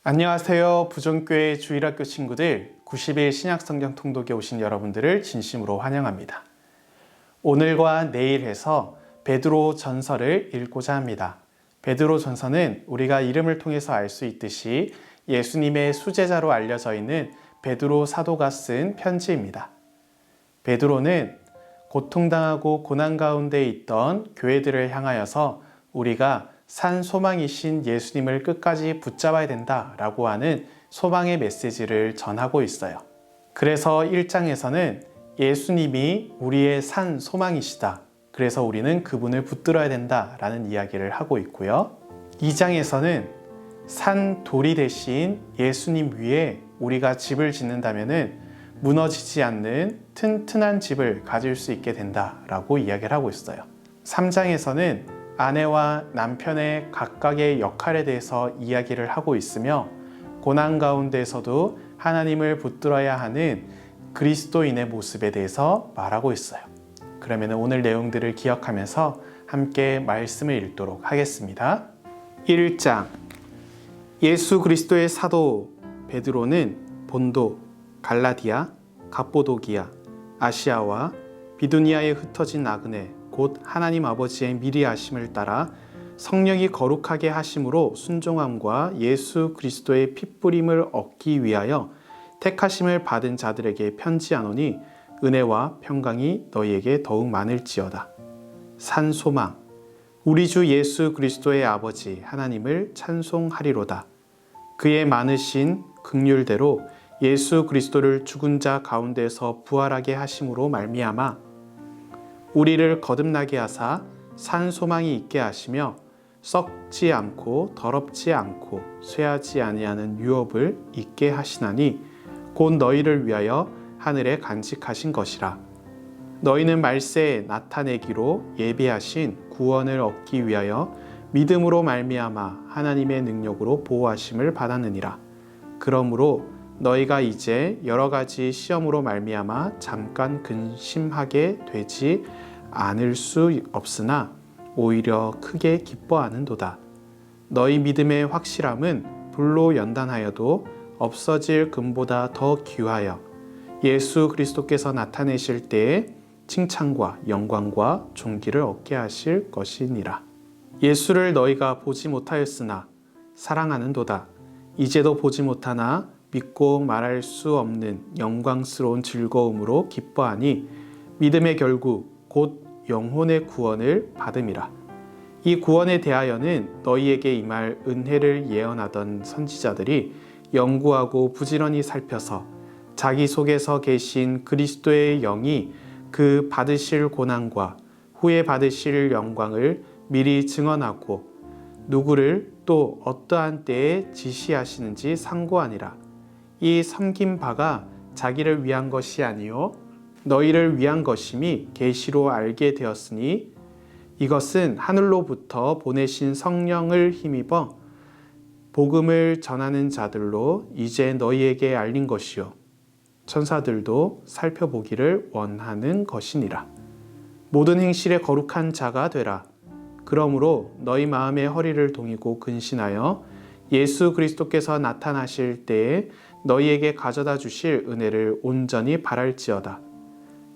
안녕하세요. 부종교회 주일학교 친구들 90일 신약성경 통독에 오신 여러분들을 진심으로 환영합니다. 오늘과 내일 해서 베드로 전서를 읽고자 합니다. 베드로 전서는 우리가 이름을 통해서 알 수 있듯이 예수님의 수제자로 알려져 있는 베드로 사도가 쓴 편지입니다. 베드로는 고통당하고 고난 가운데 있던 교회들을 향하여서 우리가 산 소망이신 예수님을 끝까지 붙잡아야 된다라고 하는 소망의 메시지를 전하고 있어요. 그래서 1장에서는 예수님이 우리의 산 소망이시다. 그래서 우리는 그분을 붙들어야 된다라는 이야기를 하고 있고요. 2장에서는 산 돌이 대신 예수님 위에 우리가 집을 짓는다면은 무너지지 않는 튼튼한 집을 가질 수 있게 된다라고 이야기를 하고 있어요. 3장에서는 아내와 남편의 각각의 역할에 대해서 이야기를 하고 있으며 고난 가운데서도 하나님을 붙들어야 하는 그리스도인의 모습에 대해서 말하고 있어요. 그러면 오늘 내용들을 기억하면서 함께 말씀을 읽도록 하겠습니다. 1장 예수 그리스도의 사도 베드로는 본도, 갈라디아, 갑보도기아, 아시아와 비두니아에 흩어진 나그네 곧 하나님 아버지의 미리 하심을 따라 성령이 거룩하게 하심으로 순종함과 예수 그리스도의 핏부림을 얻기 위하여 택하심을 받은 자들에게 편지하노니 은혜와 평강이 너희에게 더욱 많을지어다. 산 소망 우리 주 예수 그리스도의 아버지 하나님을 찬송하리로다. 그의 많으신 긍휼대로 예수 그리스도를 죽은 자 가운데서 부활하게 하심으로 말미암아 우리를 거듭나게 하사 산 소망이 있게 하시며 썩지 않고 더럽지 않고 쇠하지 아니하는 유업을 있게 하시나니 곧 너희를 위하여 하늘에 간직하신 것이라. 너희는 말세에 나타내기로 예비하신 구원을 얻기 위하여 믿음으로 말미암아 하나님의 능력으로 보호하심을 받았느니라. 그러므로 너희가 이제 여러 가지 시험으로 말미암아 잠깐 근심하게 되지 않을 수 없으나 오히려 크게 기뻐하는도다. 너희 믿음의 확실함은 불로 연단하여도 없어질 금보다 더 귀하여 예수 그리스도께서 나타내실 때에 칭찬과 영광과 존귀를 얻게 하실 것이니라. 예수를 너희가 보지 못하였으나 사랑하는도다. 이제도 보지 못하나 믿고 말할 수 없는 영광스러운 즐거움으로 기뻐하니 믿음의 결국 곧 영혼의 구원을 받음이라. 이 구원에 대하여는 너희에게 임할 은혜를 예언하던 선지자들이 연구하고 부지런히 살펴서 자기 속에서 계신 그리스도의 영이 그 받으실 고난과 후에 받으실 영광을 미리 증언하고 누구를 또 어떠한 때에 지시하시는지 상고하니라. 이 섬긴 바가 자기를 위한 것이 아니요 너희를 위한 것임이 계시로 알게 되었으니 이것은 하늘로부터 보내신 성령을 힘입어 복음을 전하는 자들로 이제 너희에게 알린 것이요 천사들도 살펴보기를 원하는 것이니라. 모든 행실에 거룩한 자가 되라. 그러므로 너희 마음의 허리를 동이고 근신하여 예수 그리스도께서 나타나실 때에 너희에게 가져다 주실 은혜를 온전히 바랄지어다.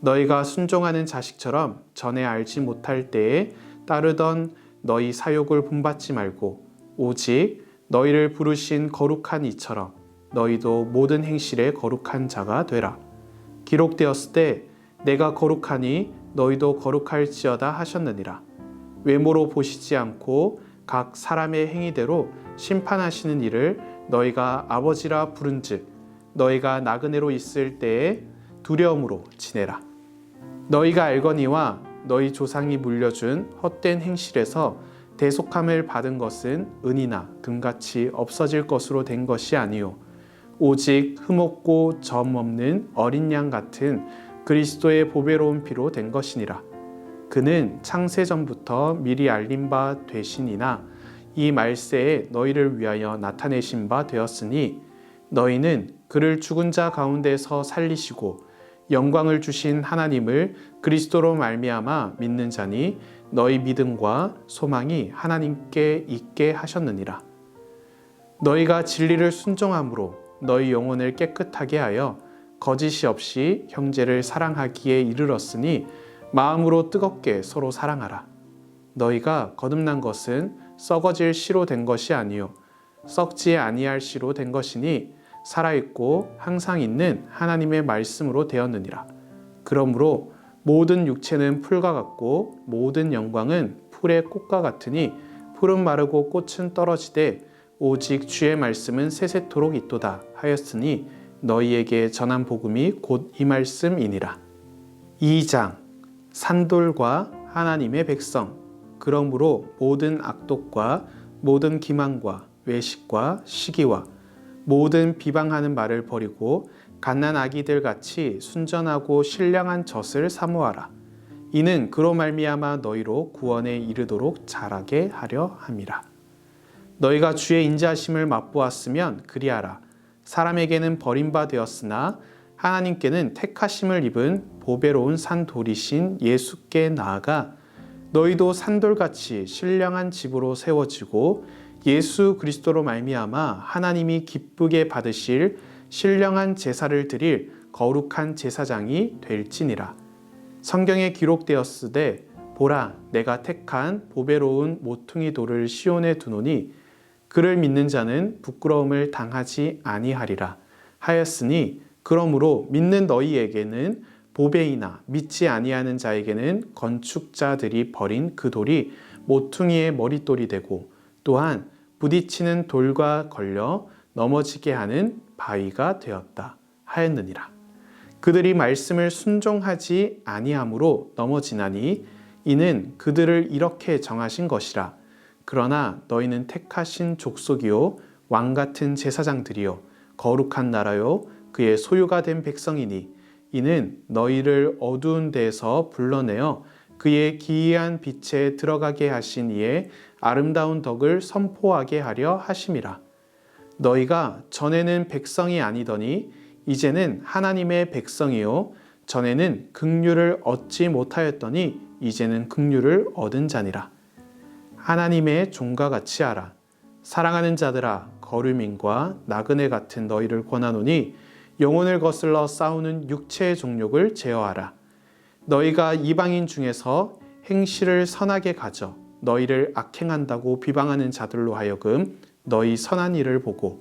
너희가 순종하는 자식처럼 전에 알지 못할 때에 따르던 너희 사욕을 본받지 말고 오직 너희를 부르신 거룩한 이처럼 너희도 모든 행실에 거룩한 자가 되라. 기록되었을 때 내가 거룩하니 너희도 거룩할지어다 하셨느니라. 외모로 보시지 않고 각 사람의 행위대로 심판하시는 이를 너희가 아버지라 부른즉 너희가 나그네로 있을 때에 두려움으로 지내라. 너희가 알거니와 너희 조상이 물려준 헛된 행실에서 대속함을 받은 것은 은이나 금같이 없어질 것으로 된 것이 아니요 오직 흠없고 점 없는 어린 양 같은 그리스도의 보배로운 피로 된 것이니라. 그는 창세전부터 미리 알린 바 되시니나 이 말세에 너희를 위하여 나타내신 바 되었으니 너희는 그를 죽은 자 가운데서 살리시고 영광을 주신 하나님을 그리스도로 말미암아 믿는 자니 너희 믿음과 소망이 하나님께 있게 하셨느니라. 너희가 진리를 순종함으로 너희 영혼을 깨끗하게 하여 거짓이 없이 형제를 사랑하기에 이르렀으니 마음으로 뜨겁게 서로 사랑하라. 너희가 거듭난 것은 썩어질 씨로 된 것이 아니요 썩지 아니할 씨로 된 것이니 살아있고 항상 있는 하나님의 말씀으로 되었느니라. 그러므로 모든 육체는 풀과 같고 모든 영광은 풀의 꽃과 같으니 풀은 마르고 꽃은 떨어지되 오직 주의 말씀은 세세토록 있도다 하였으니 너희에게 전한 복음이 곧 이 말씀이니라. 2장 산돌과 하나님의 백성. 그러므로 모든 악독과 모든 기만과 외식과 시기와 모든 비방하는 말을 버리고 갓난 아기들 같이 순전하고 신령한 젖을 사모하라. 이는 그로 말미암아 너희로 구원에 이르도록 자라게 하려 함이라. 너희가 주의 인자하심을 맛보았으면 그리하라. 사람에게는 버림바 되었으나 하나님께는 택하심을 입은 보배로운 산돌이신 예수께 나아가 너희도 산돌같이 신령한 집으로 세워지고 예수 그리스도로 말미암아 하나님이 기쁘게 받으실 신령한 제사를 드릴 거룩한 제사장이 될지니라. 성경에 기록되었으되 보라 내가 택한 보배로운 모퉁이 돌을 시온에 두노니 그를 믿는 자는 부끄러움을 당하지 아니하리라 하였으니 그러므로 믿는 너희에게는 보배이나 믿지 아니하는 자에게는 건축자들이 버린 그 돌이 모퉁이의 머릿돌이 되고 또한 부딪히는 돌과 걸려 넘어지게 하는 바위가 되었다 하였느니라. 그들이 말씀을 순종하지 아니함으로 넘어지나니 이는 그들을 이렇게 정하신 것이라. 그러나 너희는 택하신 족속이요 왕같은 제사장들이요 거룩한 나라요 그의 소유가 된 백성이니 이는 너희를 어두운 데에서 불러내어 그의 기이한 빛에 들어가게 하신 이의 아름다운 덕을 선포하게 하려 하심이라. 너희가 전에는 백성이 아니더니 이제는 하나님의 백성이요 전에는 긍휼을 얻지 못하였더니 이제는 긍휼을 얻은 자니라. 하나님의 종과 같이 하라. 사랑하는 자들아 거류민과 나그네 같은 너희를 권하노니 영혼을 거슬러 싸우는 육체의 종욕을 제어하라. 너희가 이방인 중에서 행실을 선하게 가져 너희를 악행한다고 비방하는 자들로 하여금 너희 선한 일을 보고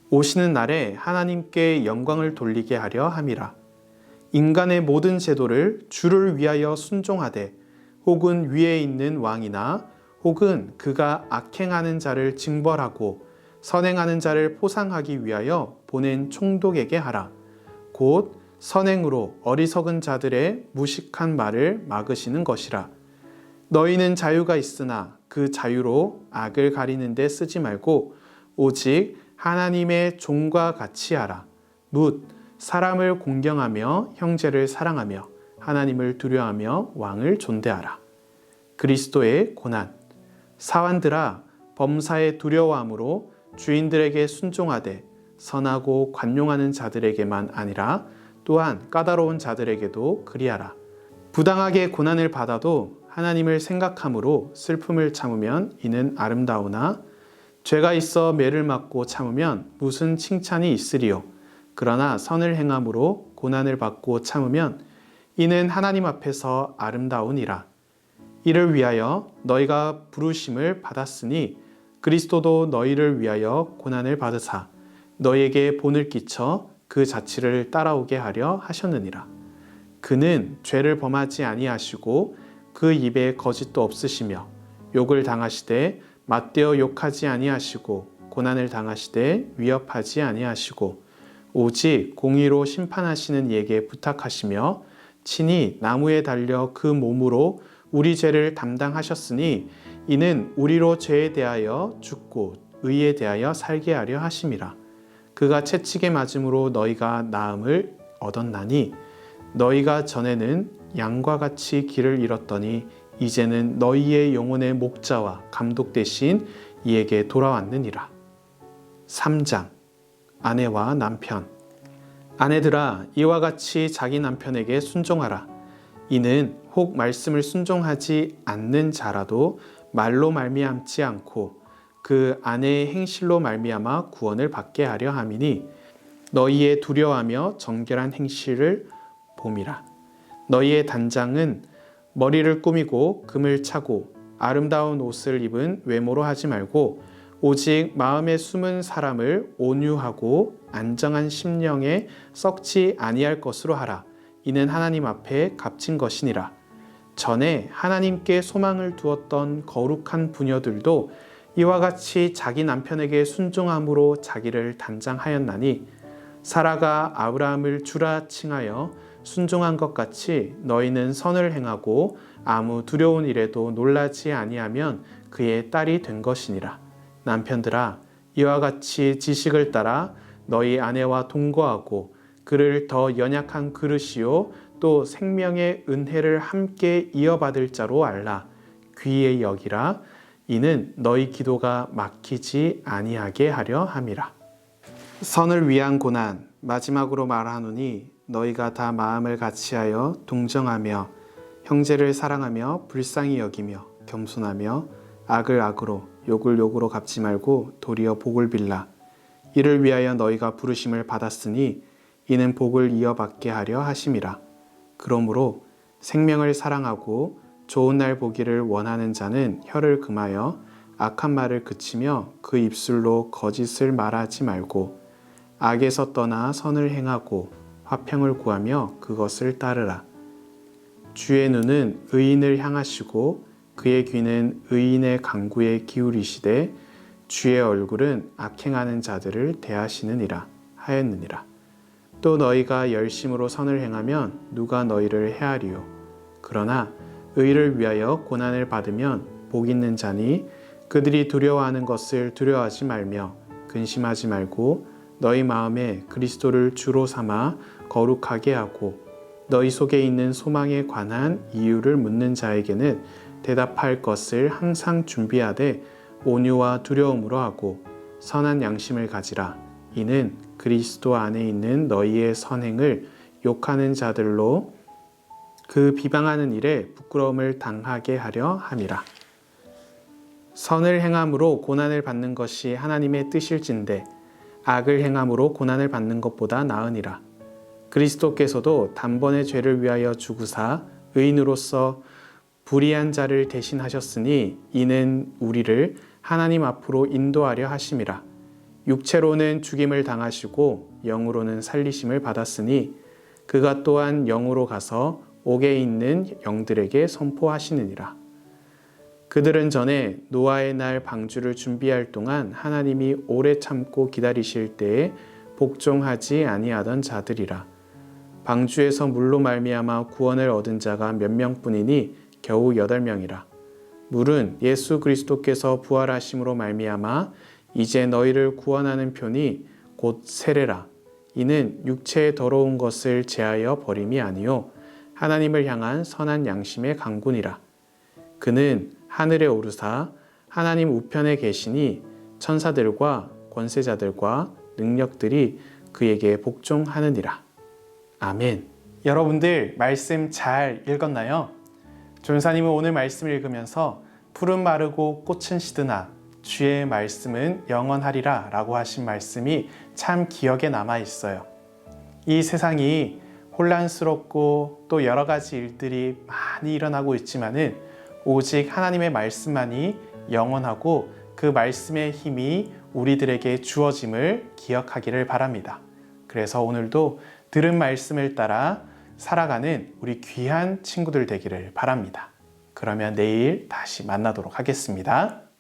오시는 날에 하나님께 영광을 돌리게 하려 함이라. 인간의 모든 제도를 주를 위하여 순종하되 혹은 위에 있는 왕이나 혹은 그가 악행하는 자를 징벌하고 선행하는 자를 포상하기 위하여 보낸 총독에게 하라. 곧 선행으로 어리석은 자들의 무식한 말을 막으시는 것이라. 너희는 자유가 있으나 그 자유로 악을 가리는 데 쓰지 말고 오직 하나님의 종과 같이 하라. 뭇 사람을 공경하며 형제를 사랑하며 하나님을 두려워하며 왕을 존대하라. 그리스도의 고난. 사환들아 범사에 두려워함으로 주인들에게 순종하되 선하고 관용하는 자들에게만 아니라 또한 까다로운 자들에게도 그리하라. 부당하게 고난을 받아도 하나님을 생각함으로 슬픔을 참으면 이는 아름다우나 죄가 있어 매를 맞고 참으면 무슨 칭찬이 있으리요. 그러나 선을 행함으로 고난을 받고 참으면 이는 하나님 앞에서 아름다우니라. 이를 위하여 너희가 부르심을 받았으니 그리스도도 너희를 위하여 고난을 받으사 너희에게 본을 끼쳐 그 자취를 따라오게 하려 하셨느니라. 그는 죄를 범하지 아니하시고 그 입에 거짓도 없으시며 욕을 당하시되 맞대어 욕하지 아니하시고 고난을 당하시되 위협하지 아니하시고 오직 공의로 심판하시는 이에게 부탁하시며 친히 나무에 달려 그 몸으로 우리 죄를 담당하셨으니 이는 우리로 죄에 대하여 죽고 의에 대하여 살게 하려 하심이라. 그가 채찍에 맞음으로 너희가 나음을 얻었나니 너희가 전에는 양과 같이 길을 잃었더니 이제는 너희의 영혼의 목자와 감독 되신 이에게 돌아왔느니라. 3장 아내와 남편. 아내들아 이와 같이 자기 남편에게 순종하라. 이는 혹 말씀을 순종하지 않는 자라도 말로 말미암지 않고 그 아내의 행실로 말미암아 구원을 받게 하려 함이니 너희의 두려워하며 정결한 행실을 봄이라. 너희의 단장은 머리를 꾸미고 금을 차고 아름다운 옷을 입은 외모로 하지 말고 오직 마음에 숨은 사람을 온유하고 안정한 심령에 썩지 아니할 것으로 하라. 이는 하나님 앞에 값진 것이니라. 전에 하나님께 소망을 두었던 거룩한 부녀들도 이와 같이 자기 남편에게 순종함으로 자기를 단장하였나니 사라가 아브라함을 주라 칭하여 순종한 것 같이 너희는 선을 행하고 아무 두려운 일에도 놀라지 아니하면 그의 딸이 된 것이니라. 남편들아, 이와 같이 지식을 따라 너희 아내와 동거하고 그를 더 연약한 그릇이요 또 생명의 은혜를 함께 이어받을 자로 알라. 귀히 여기라. 이는 너희 기도가 막히지 아니하게 하려 함이라. 선을 위한 고난, 마지막으로 말하노니 너희가 다 마음을 같이하여 동정하며 형제를 사랑하며 불쌍히 여기며 겸손하며 악을 악으로 욕을 욕으로 갚지 말고 도리어 복을 빌라. 이를 위하여 너희가 부르심을 받았으니 이는 복을 이어받게 하려 하심이라. 그러므로 생명을 사랑하고 좋은 날 보기를 원하는 자는 혀를 금하여 악한 말을 그치며 그 입술로 거짓을 말하지 말고 악에서 떠나 선을 행하고 화평을 구하며 그것을 따르라. 주의 눈은 의인을 향하시고 그의 귀는 의인의 간구에 기울이시되 주의 얼굴은 악행하는 자들을 대하시느니라 하였느니라. 또 너희가 열심으로 선을 행하면 누가 너희를 해하리요. 그러나 의를 위하여 고난을 받으면 복 있는 자니 그들이 두려워하는 것을 두려워하지 말며 근심하지 말고 너희 마음에 그리스도를 주로 삼아 거룩하게 하고 너희 속에 있는 소망에 관한 이유를 묻는 자에게는 대답할 것을 항상 준비하되 온유와 두려움으로 하고 선한 양심을 가지라. 이는 그리스도 안에 있는 너희의 선행을 욕하는 자들로 그 비방하는 일에 부끄러움을 당하게 하려 함이라. 선을 행함으로 고난을 받는 것이 하나님의 뜻일진데 악을 행함으로 고난을 받는 것보다 나으니라. 그리스도께서도 단번에 죄를 위하여 죽으사 의인으로서 불의한 자를 대신하셨으니 이는 우리를 하나님 앞으로 인도하려 하심이라. 육체로는 죽임을 당하시고 영으로는 살리심을 받았으니 그가 또한 영으로 가서 옥에 있는 영들에게 선포하시느니라. 그들은 전에 노아의 날 방주를 준비할 동안 하나님이 오래 참고 기다리실 때에 복종하지 아니하던 자들이라. 방주에서 물로 말미암아 구원을 얻은 자가 몇 명뿐이니 겨우 8명이라. 물은 예수 그리스도께서 부활하심으로 말미암아 이제 너희를 구원하는 표니 곧 세례라. 이는 육체의 더러운 것을 제하여 버림이 아니요 하나님을 향한 선한 양심의 강군이라. 그는 하늘에 오르사 하나님 우편에 계시니 천사들과 권세자들과 능력들이 그에게 복종하느니라. 아멘. 여러분들 말씀 잘 읽었나요? 전사님은 오늘 말씀을 읽으면서 푸른 마르고 꽃은 시드나 주의 말씀은 영원하리라 라고 하신 말씀이 참 기억에 남아 있어요. 이 세상이 혼란스럽고 또 여러 가지 일들이 많이 일어나고 있지만은 오직 하나님의 말씀만이 영원하고 그 말씀의 힘이 우리들에게 주어짐을 기억하기를 바랍니다. 그래서 오늘도 들은 말씀을 따라 살아가는 우리 귀한 친구들 되기를 바랍니다. 그러면 내일 다시 만나도록 하겠습니다.